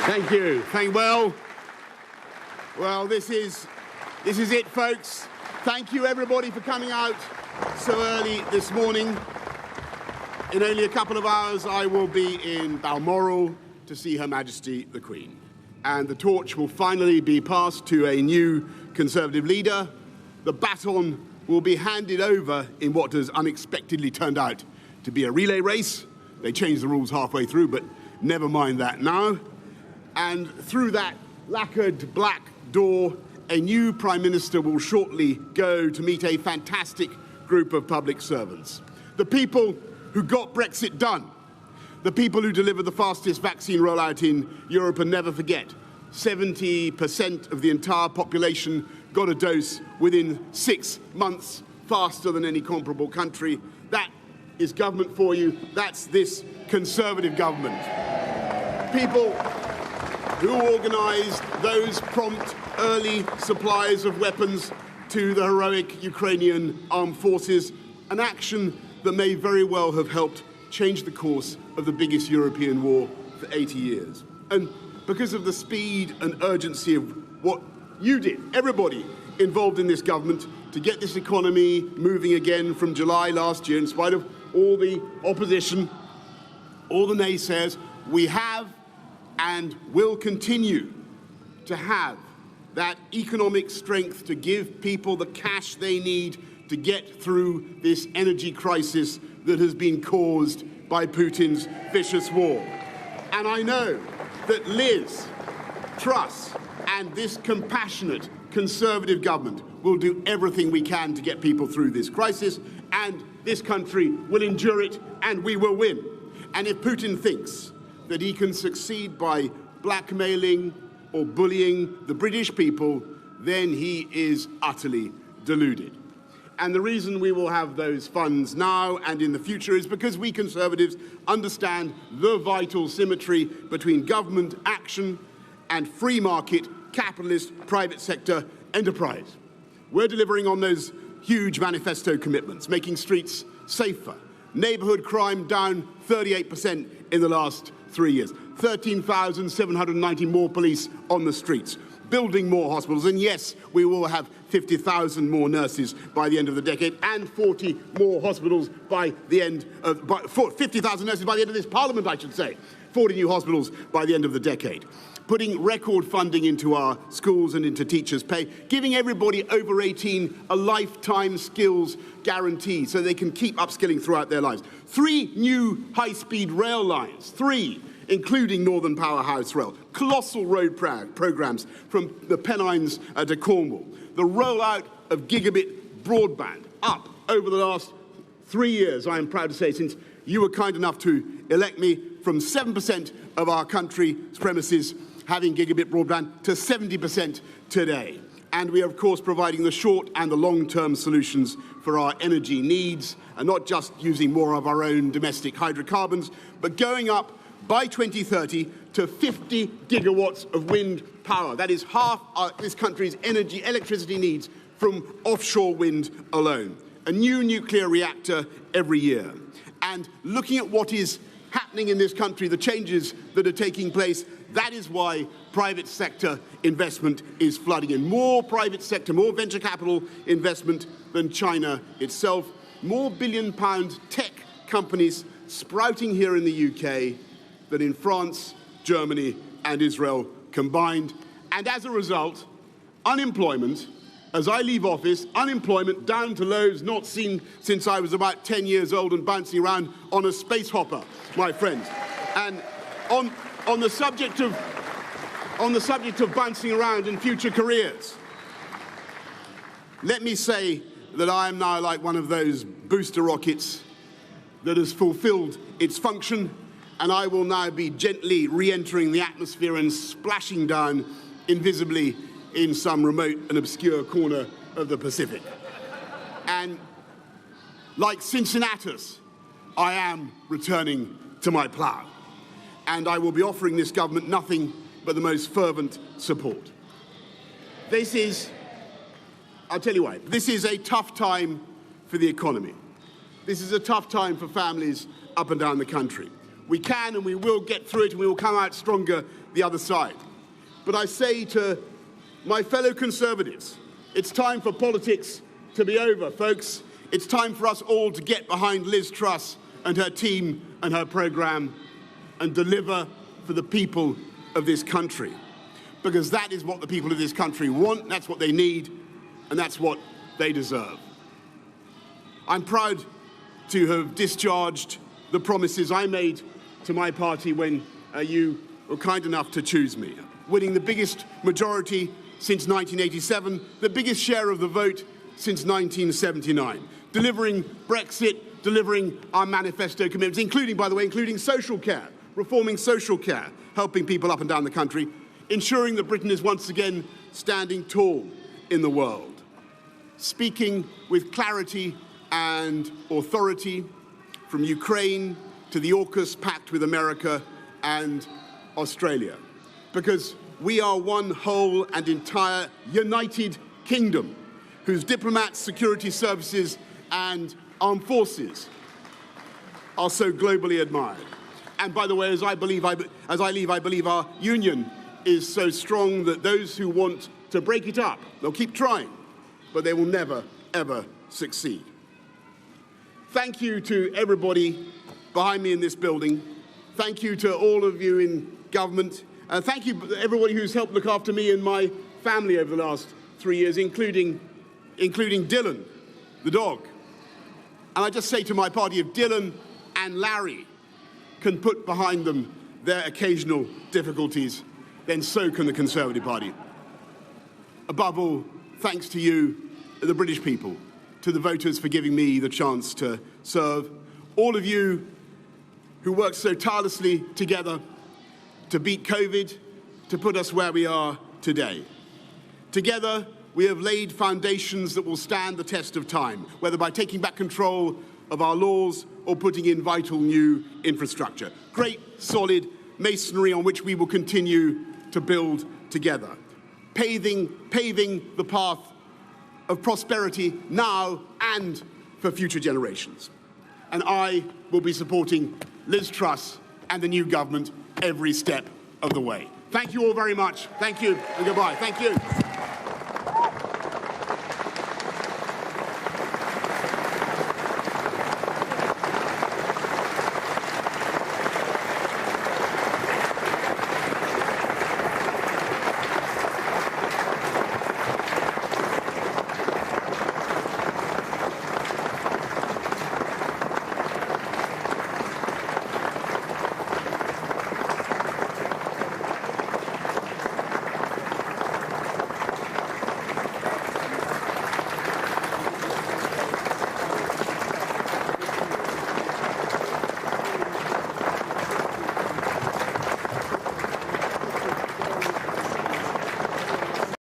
Thank you. Well, this is it, folks. Thank you, everybody, for coming out so early this morning. In only a couple of hours, I will be in Balmoral to see Her Majesty the Queen. And the torch will finally be passed to a new Conservative leader. The baton will be handed over in what has unexpectedly turned out to be a relay race. They changed the rules halfway through, but never mind that now. And through that lacquered black door, a new Prime Minister will shortly go to meet a fantastic group of public servants. The people who got Brexit done. The people who delivered the fastest vaccine rollout in Europe, and never forget, 70% of the entire population got a dose within 6 months, faster than any comparable country. That is government for you. That's this Conservative government. People who organised those prompt early supplies of weapons to the heroic Ukrainian armed forces, an action that may very well have helped change the course of the biggest European war for 80 years. And because of the speed and urgency of what you did, everybody involved in this government, to get this economy moving again from July last year, in spite of all the opposition, all the naysayers, we have and will continue to have that economic strength to give people the cash they need to get through this energy crisis that has been caused by Putin's vicious war. And I know that Liz Truss and this compassionate Conservative government will do everything we can to get people through this crisis, and this country will endure it, and we will win. And if Putin thinks that he can succeed by blackmailing or bullying the British people, then he is utterly deluded. And the reason we will have those funds now and in the future is because we Conservatives understand the vital symmetry between government action and free market, capitalist, private sector enterprise. We're delivering on those huge manifesto commitments, making streets safer, neighbourhood crime down 38% in the last 3 years, 13,790 more police on the streets, building more hospitals, and yes, we will have 50,000 more nurses by the end of the decade, and 40 more hospitals by the end of 50,000 nurses by the end of this Parliament, I should say. 40 new hospitals by the end of the decade. Putting record funding into our schools and into teachers' pay, giving everybody over 18 a lifetime skills guarantee so they can keep upskilling throughout their lives. 3 new high-speed rail lines, 3, including Northern Powerhouse Rail, colossal road programmes from the Pennines to Cornwall, the rollout of gigabit broadband up over the last 3 years, I am proud to say, since you were kind enough to elect me, from 7% of our country's premises having gigabit broadband to 70% today. And we are, of course, providing the short and the long-term solutions for our energy needs, and not just using more of our own domestic hydrocarbons, but going up by 2030 to 50 gigawatts of wind power. That is half this country's electricity needs from offshore wind alone. A new nuclear reactor every year. And looking at what is happening in this country, the changes that are taking place, that is why private sector investment is flooding in. More private sector, more venture capital investment than China itself. More billion-pound tech companies sprouting here in the UK than in France, Germany and Israel combined. And as a result, unemployment, as I leave office, unemployment down to lows not seen since I was about 10 years old and bouncing around on a space hopper, my friends. And on the subject of bouncing around in future careers, let me say that I am now like one of those booster rockets that has fulfilled its function, and I will now be gently re-entering the atmosphere and splashing down invisibly in some remote and obscure corner of the Pacific. And like Cincinnatus, I am returning to my plough. And I will be offering this government nothing but the most fervent support. I'll tell you why, this is a tough time for the economy. This is a tough time for families up and down the country. We can and we will get through it, and we will come out stronger the other side. But I say to my fellow Conservatives, it's time for politics to be over, folks. It's time for us all to get behind Liz Truss and her team and her programme and deliver for the people of this country. Because that is what the people of this country want, that's what they need, and that's what they deserve. I'm proud to have discharged the promises I made to my party when you were kind enough to choose me. Winning the biggest majority since 1987, the biggest share of the vote since 1979. Delivering Brexit, delivering our manifesto commitments, including, by the way, including social care, reforming social care, helping people up and down the country, ensuring that Britain is once again standing tall in the world. Speaking with clarity and authority from Ukraine to the AUKUS pact with America and Australia. Because we are one whole and entire united kingdom whose diplomats, security services and armed forces are so globally admired. And by the way, as I leave, I believe our union is so strong that those who want to break it up, they'll keep trying, but they will never, ever succeed. Thank you to everybody behind me in this building. Thank you to all of you in government. Thank you to everybody who's helped look after me and my family over the last 3 years, including Dylan, the dog. And I just say to my party, if Dylan and Larry can put behind them their occasional difficulties, then so can the Conservative Party. Above all, thanks to you, the British people, to the voters for giving me the chance to serve, all of you who worked so tirelessly together to beat COVID, to put us where we are today. Together, we have laid foundations that will stand the test of time, whether by taking back control of our laws or putting in vital new infrastructure. Great, solid masonry on which we will continue to build together, paving the path of prosperity now and for future generations. And I will be supporting Liz Truss and the new government every step of the way. Thank you all very much. Thank you and goodbye. Thank you.